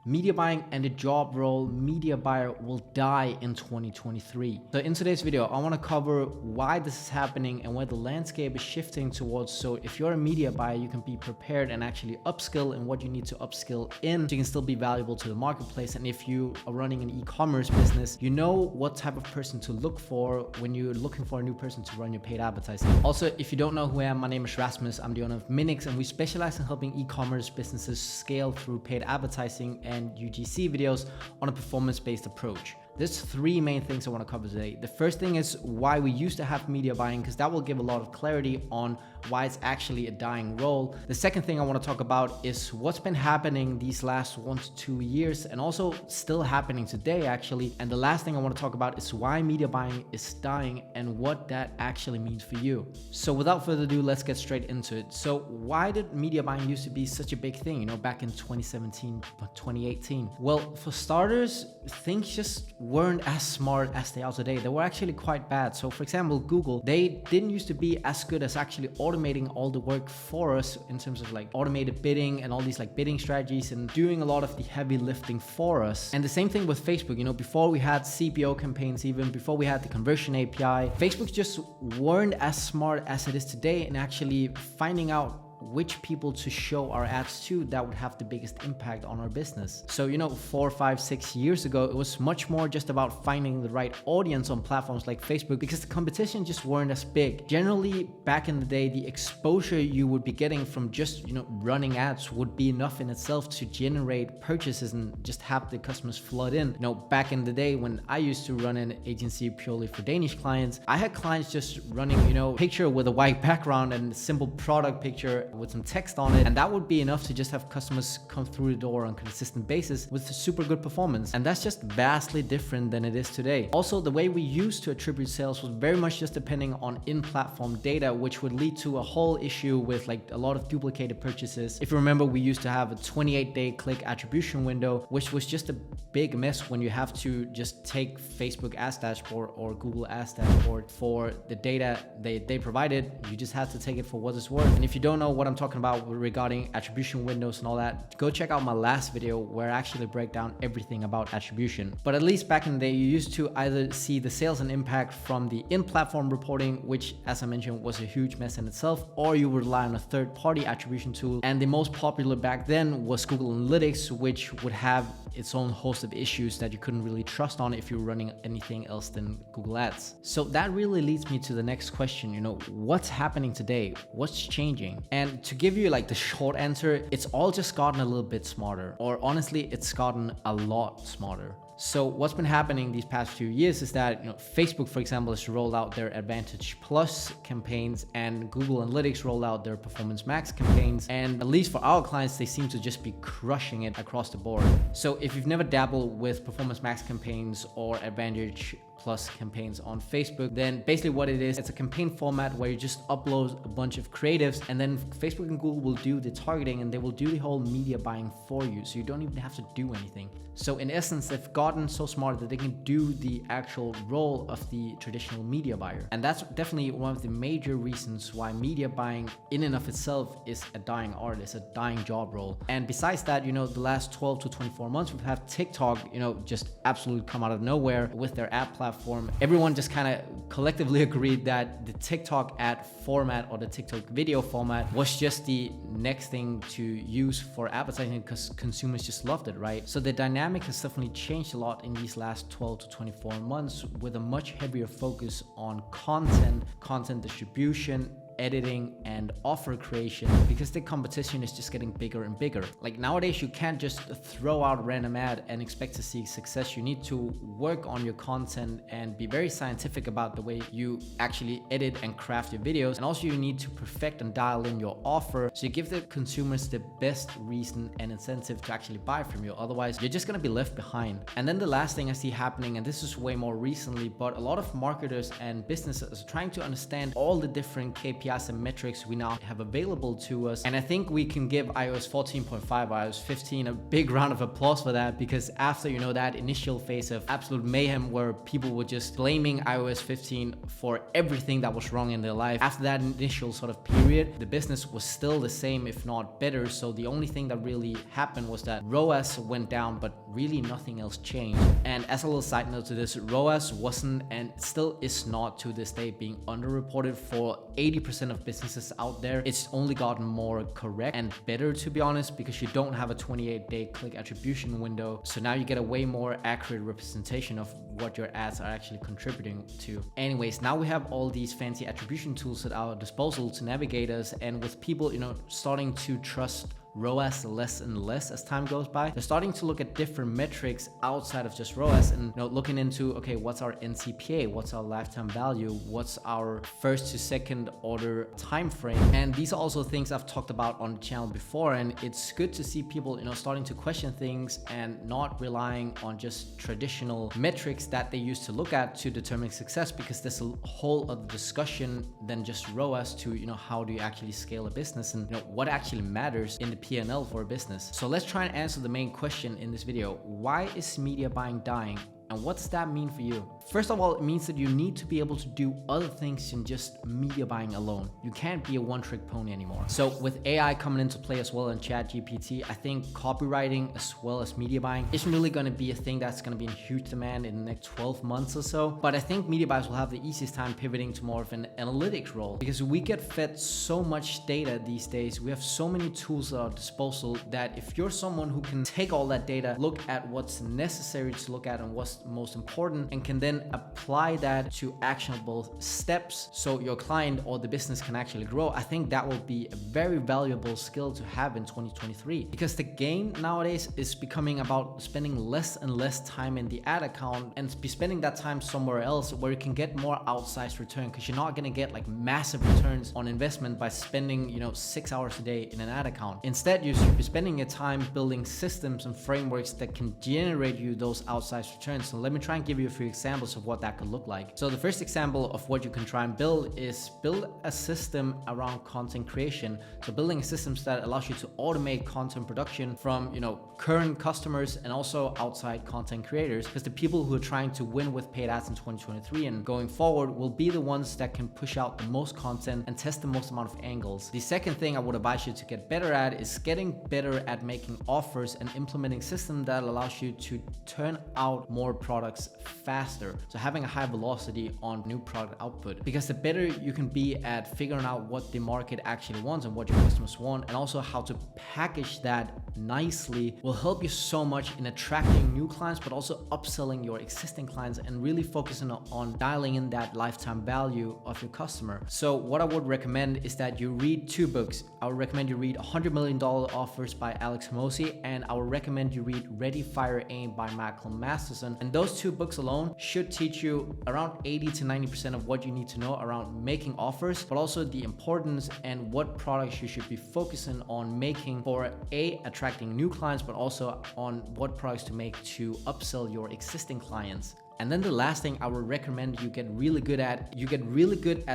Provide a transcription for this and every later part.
Media buying and the job role media buyer will die in 2023. So in today's video, I want to cover why this is happening and where the landscape is shifting towards. So if you're a media buyer, you can be prepared and actually upskill in what you need to upskill in so you can still be valuable to the marketplace. And if you are running an e-commerce business, you know what type of person to look for when you're looking for a new person to run your paid advertising. Also, if you don't know who I am, my name is Rasmus. I'm the owner of Minix, and we specialize in helping e-commerce businesses scale through paid advertising and UGC videos on a performance-based approach. There's three main things I want to cover today. The first thing is why we used to have media buying, because that will give a lot of clarity on why it's actually a dying role. The second thing I want to talk about is what's been happening these last 1 to 2 years and also still happening today actually. And the last thing I want to talk about is why media buying is dying and what that actually means for you. So without further ado, let's get straight into it. So why did media buying used to be such a big thing, back in 2017, 2018? Well, for starters, things just weren't as smart as they are today. They were actually quite bad. So for example, Google, they didn't used to be as good as actually automating all the work for us in terms of like automated bidding and all these like bidding strategies and doing a lot of the heavy lifting for us. And the same thing with Facebook, before we had CPO campaigns, even before we had the conversion API, Facebook just weren't as smart as it is today in actually finding out which people to show our ads to that would have the biggest impact on our business. So 4, 5, 6 years ago, it was much more just about finding the right audience on platforms like Facebook because the competition just weren't as big. Generally, back in the day, the exposure you would be getting from just running ads would be enough in itself to generate purchases and just have the customers flood in. Back in the day when I used to run an agency purely for Danish clients, I had clients just running picture with a white background and a simple product picture with some text on it, and that would be enough to just have customers come through the door on a consistent basis with super good performance. And that's just vastly different than it is today. Also, the way we used to attribute sales was very much just depending on in-platform data, which would lead to a whole issue with like a lot of duplicated purchases. If you remember, we used to have a 28-day click attribution window, which was just a big mess when you have to just take Facebook Ads Dashboard or Google Ads Dashboard for the data they provided. You just had to take it for what it's worth. And if you don't know what I'm talking about regarding attribution windows and all that, go check out my last video where I actually break down everything about attribution. But at least back in the day, you used to either see the sales and impact from the in-platform reporting, which as I mentioned was a huge mess in itself, or you would rely on a third-party attribution tool. And the most popular back then was Google Analytics, which would have its own host of issues that you couldn't really trust on if you were running anything else than Google Ads. So that really leads me to the next question, what's happening today? What's changing? And to give you like the short answer, it's all just gotten a little bit smarter, or honestly, it's gotten a lot smarter. So what's been happening these past few years is that Facebook, for example, has rolled out their Advantage Plus campaigns and Google Analytics rolled out their Performance Max campaigns. And at least for our clients, they seem to just be crushing it across the board. So if you've never dabbled with Performance Max campaigns or Advantage Plus campaigns on Facebook, then basically what it is, it's a campaign format where you just upload a bunch of creatives and then Facebook and Google will do the targeting and they will do the whole media buying for you. So you don't even have to do anything. So in essence, they've gotten so smart that they can do the actual role of the traditional media buyer. And that's definitely one of the major reasons why media buying in and of itself is a dying art, it's a dying job role. And besides that, the last 12 to 24 months, we've had TikTok, just absolutely come out of nowhere with their ad platform. Everyone just kind of collectively agreed that the TikTok ad format or the TikTok video format was just the next thing to use for advertising because consumers just loved it, right? So the dynamic has definitely changed a lot in these last 12 to 24 months with a much heavier focus on content distribution, editing and offer creation because the competition is just getting bigger and bigger. Like nowadays, you can't just throw out a random ad and expect to see success. You need to work on your content and be very scientific about the way you actually edit and craft your videos. And also you need to perfect and dial in your offer so you give the consumers the best reason and incentive to actually buy from you. Otherwise, you're just gonna be left behind. And then the last thing I see happening, and this is way more recently, but a lot of marketers and businesses are trying to understand all the different KPIs KPIs and metrics we now have available to us. And I think we can give iOS 14.5, iOS 15 a big round of applause for that, because after, you know, that initial phase of absolute mayhem where people were just blaming iOS 15 for everything that was wrong in their life, after that initial sort of period, the business was still the same, if not better. So the only thing that really happened was that ROAS went down, but really nothing else changed. And as a little side note to this, ROAS wasn't and still is not to this day being underreported for 80% of businesses out there. It's only gotten more correct and better, to be honest, because you don't have a 28-day click attribution window. So now you get a way more accurate representation of what your ads are actually contributing to. Anyways, now we have all these fancy attribution tools at our disposal to navigate us, and with people, you know, starting to trust ROAS less and less as time goes by, they're starting to look at different metrics outside of just ROAS and, you know, looking into, okay, what's our NCPA, what's our lifetime value, what's our first to second order time frame. And these are also things I've talked about on the channel before, and it's good to see people, you know, starting to question things and not relying on just traditional metrics that they used to look at to determine success, because there's a whole other discussion than just ROAS to, you know, how do you actually scale a business and, you know, what actually matters in the P&L for a business. So let's try and answer the main question in this video. Why is media buying dying? And what does that mean for you? First of all, it means that you need to be able to do other things than just media buying alone. You can't be a one-trick pony anymore. So with AI coming into play as well in ChatGPT, I think copywriting as well as media buying isn't really going to be a thing that's going to be in huge demand in the next 12 months or so. But I think media buyers will have the easiest time pivoting to more of an analytics role, because we get fed so much data these days. We have so many tools at our disposal that if you're someone who can take all that data, look at what's necessary to look at and what's most important, and can then apply that to actionable steps so your client or the business can actually grow, I think that will be a very valuable skill to have in 2023. Because the game nowadays is becoming about spending less and less time in the ad account and be spending that time somewhere else where you can get more outsized return, because you're not going to get like massive returns on investment by spending, you know, 6 hours a day in an ad account. Instead, you should be spending your time building systems and frameworks that can generate you those outsized returns. So let me try and give you a few examples of what that could look like. So the first example of what you can try and build is build a system around content creation. So building systems that allows you to automate content production from, you know, current customers and also outside content creators, because the people who are trying to win with paid ads in 2023 and going forward will be the ones that can push out the most content and test the most amount of angles. The second thing I would advise you to get better at is getting better at making offers and implementing systems that allows you to turn out more products faster. So having a high velocity on new product output, because the better you can be at figuring out what the market actually wants and what your customers want, and also how to package that nicely, will help you so much in attracting new clients, but also upselling your existing clients and really focusing on dialing in that lifetime value of your customer. So what I would recommend is that you read 2 books. I would recommend you read $100 Million Offers by Alex Hormozi, and I would recommend you read Ready, Fire, Aim by Michael Masterson. And those 2 books alone should teach you around 80 to 90% of what you need to know around making offers, but also the importance and what products you should be focusing on making for attracting new clients, but also on what products to make to upsell your existing clients. And then the last thing I would recommend you get really good at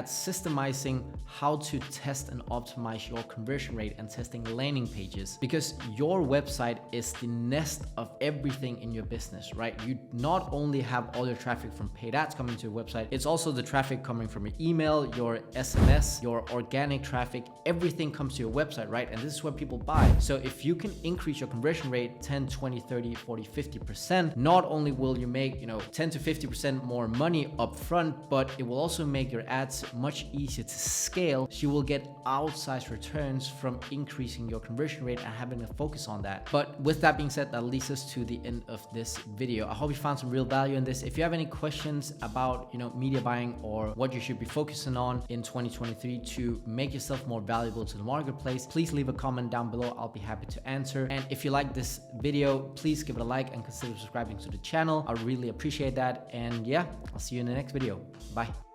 systemizing how to test and optimize your conversion rate and testing landing pages, because your website is the nest of everything in your business, right? You not only have all your traffic from paid ads coming to your website, it's also the traffic coming from your email, your SMS, your organic traffic, everything comes to your website, right? And this is where people buy. So if you can increase your conversion rate 10, 20, 30, 40, 50%, not only will you make, you know, 10 to 50% more money up front, but it will also make your ads much easier to scale. So you will get outsized returns from increasing your conversion rate and having a focus on that. But with that being said, that leads us to the end of this video. I hope you found some real value in this. If you have any questions about, you know, media buying or what you should be focusing on in 2023 to make yourself more valuable to the marketplace, please leave a comment down below. I'll be happy to answer. And if you like this video, please give it a like and consider subscribing to the channel. I really appreciate that. And yeah, I'll see you in the next video. Bye.